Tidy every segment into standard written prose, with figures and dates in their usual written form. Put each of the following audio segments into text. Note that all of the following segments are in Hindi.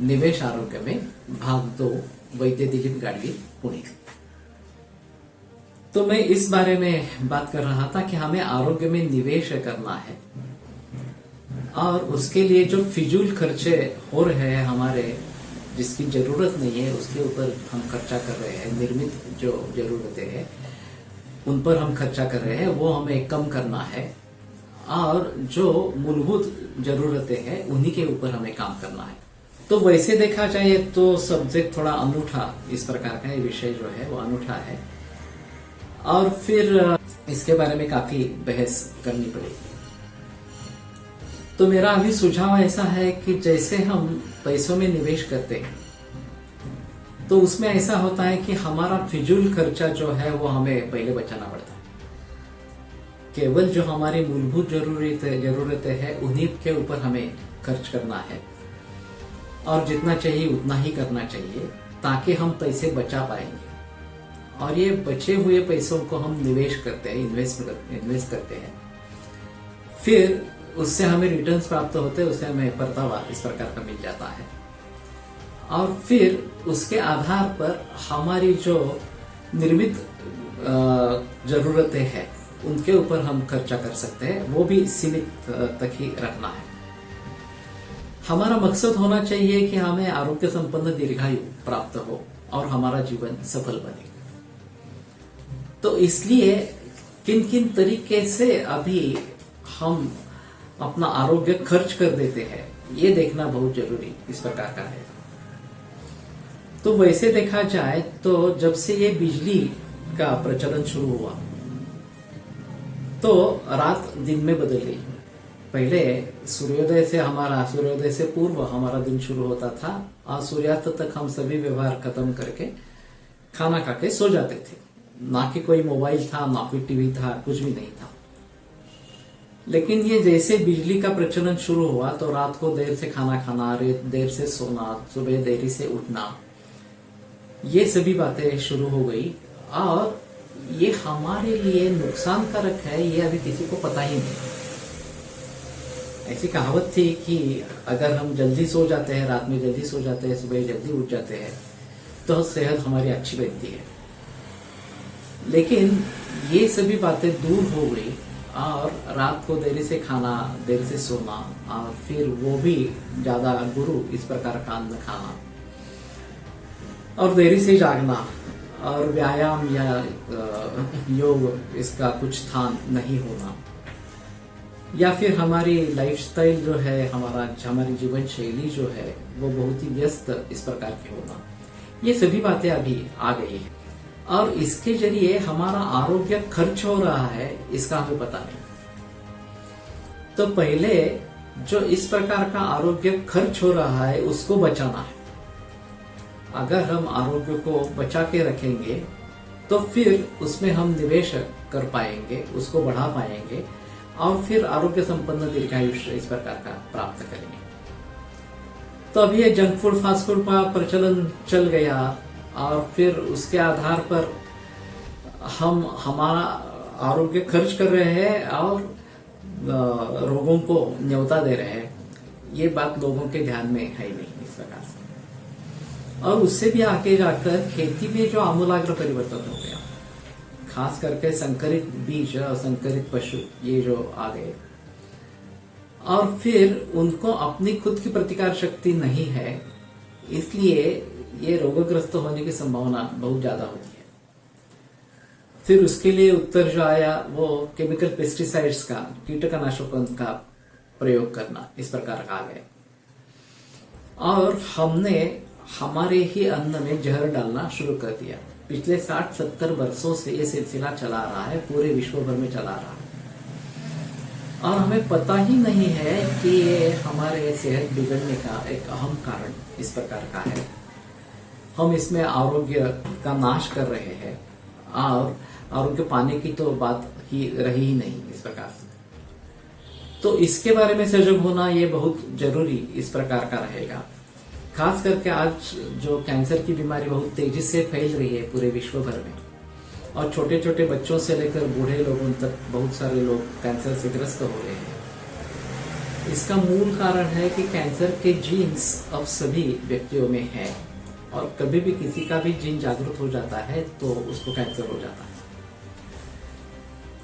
निवेश आरोग्य में भाग 2 वैद्य दिलीप गाडगे पुणे। तो मैं इस बारे में बात कर रहा था कि हमें आरोग्य में निवेश करना है और उसके लिए जो फिजूल खर्चे हो रहे हैं हमारे, जिसकी जरूरत नहीं है उसके ऊपर हम खर्चा कर रहे हैं, निर्मित जो जरूरतें हैं उन पर हम खर्चा कर रहे हैं, वो हमें कम करना है और जो मूलभूत जरूरतें हैं उन्हीं के ऊपर हमें काम करना है। तो वैसे देखा जाए तो सब्जेक्ट थोड़ा अनूठा इस प्रकार का, ये विषय जो है वो अनूठा है और फिर इसके बारे में काफी बहस करनी पड़ेगी। तो मेरा अभी सुझाव ऐसा है कि जैसे हम पैसों में निवेश करते हैं तो उसमें ऐसा होता है कि हमारा फिजूल खर्चा जो है वो हमें पहले बचाना पड़ता है। केवल जो हमारी मूलभूत जरूरतें हैं उन्हीं के ऊपर हमें खर्च करना है और जितना चाहिए उतना ही करना चाहिए ताकि हम पैसे बचा पाएंगे। और ये बचे हुए पैसों को हम निवेश करते हैं, इन्वेस्ट करते हैं, फिर उससे हमें रिटर्न्स प्राप्त होते हैं, उससे हमें परतावा इस प्रकार का मिल जाता है और फिर उसके आधार पर हमारी जो निर्मित जरूरतें हैं उनके ऊपर हम खर्चा कर सकते हैं, वो भी सीमित तक ही रखना है। हमारा मकसद होना चाहिए कि हमें आरोग्य संपन्न दीर्घायु प्राप्त हो और हमारा जीवन सफल बने। तो इसलिए किन किन तरीके से अभी हम अपना आरोग्य खर्च कर देते हैं ये देखना बहुत जरूरी इस प्रकार का है। तो वैसे देखा जाए तो जब से ये बिजली का प्रचलन शुरू हुआ तो रात दिन में बदल गई। पहले सूर्योदय से पूर्व हमारा दिन शुरू होता था और सूर्यास्त तक हम सभी व्यवहार खत्म करके खाना खा के सो जाते थे। ना कि कोई मोबाइल था, ना कोई टीवी था, कुछ भी नहीं था। लेकिन ये जैसे बिजली का प्रचलन शुरू हुआ तो रात को देर से खाना खाना, देर से सोना, सुबह देरी से उठना, ये सभी बातें शुरू हो गई और ये हमारे लिए नुकसानकारक है ये अभी किसी को पता ही नहीं। ऐसी कहावत थी कि अगर हम जल्दी सो जाते हैं, रात में जल्दी सो जाते हैं, सुबह जल्दी उठ जाते हैं तो सेहत हमारी अच्छी बनती है। लेकिन ये सभी बातें दूर हो गई और रात को देरी से खाना, देरी से सोना और फिर वो भी ज्यादा गुरु इस प्रकार का अन्न खाना और देरी से जागना और व्यायाम या योग इसका कुछ स्थान नहीं होना, या फिर हमारी लाइफस्टाइल जो है, हमारी जीवन शैली जो है वो बहुत ही व्यस्त इस प्रकार की होना, ये सभी बातें अभी आ गई है और इसके जरिए हमारा आरोग्य खर्च हो रहा है इसका हमें पता नहीं। तो पहले जो इस प्रकार का आरोग्य खर्च हो रहा है उसको बचाना है। अगर हम आरोग्य को बचा के रखेंगे तो फिर उसमें हम निवेश कर पाएंगे, उसको बढ़ा पाएंगे और फिर आरोग्य संपन्न दीर्घायुष्य इस प्रकार का प्राप्त करेंगे। तो अभी ये जंक फूड, फास्ट फूड का प्रचलन चल गया और फिर उसके आधार पर हम हमारा आरोग्य खर्च कर रहे हैं और रोगों को न्योता दे रहे हैं। ये बात लोगों के ध्यान में है नहीं इस प्रकार से। और उससे भी आगे जाकर खेती में जो आमूलाग्र परिवर्तन हो गया, खास करके संकरित बीज और संकरित पशु ये जो आ गए और फिर उनको अपनी खुद की प्रतिकार शक्ति नहीं है, इसलिए ये रोगग्रस्त होने की संभावना बहुत ज्यादा होती है। फिर उसके लिए उत्तर जो आया वो केमिकल पेस्टिसाइड्स का, कीटनाशकों का प्रयोग करना इस प्रकार का आ गया और हमने हमारे ही अन्न में जहर डालना शुरू कर दिया। पिछले 60-70 वर्षों से ये सिलसिला चला रहा है, पूरे विश्व भर में चला रहा है और हमें पता ही नहीं है कि ये हमारे सेहत बिगड़ने का एक अहम कारण इस प्रकार का है। हम इसमें आरोग्य का नाश कर रहे हैं और आरोग्य पाने की तो बात ही रही ही नहीं इस प्रकार से। तो इसके बारे में सजग होना ये बहुत जरूरी इस प्रकार का रहेगा। खास करके आज जो कैंसर की बीमारी बहुत तेजी से फैल रही है पूरे विश्व भर में और छोटे छोटे बच्चों से लेकर बूढ़े लोगों तक बहुत सारे लोग कैंसर से ग्रस्त हो रहे हैं। इसका मूल कारण है कि कैंसर के जीन्स अब सभी व्यक्तियों में है और कभी भी किसी का भी जीन जागृत हो जाता है तो उसको कैंसर हो जाता है।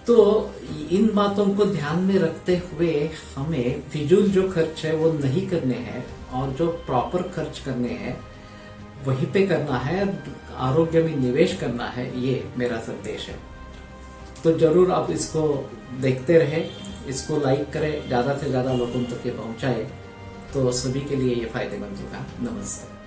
तो इन बातों को ध्यान में रखते हुए हमें फिजूल जो खर्च है वो नहीं करने हैं और जो प्रॉपर खर्च करने हैं वहीं पे करना है, आरोग्य में निवेश करना है, ये मेरा संदेश है। तो जरूर आप इसको देखते रहे, इसको लाइक करें, ज्यादा से ज्यादा लोगों तक ये पहुंचाए तो सभी के लिए ये फायदेमंद होगा। नमस्ते।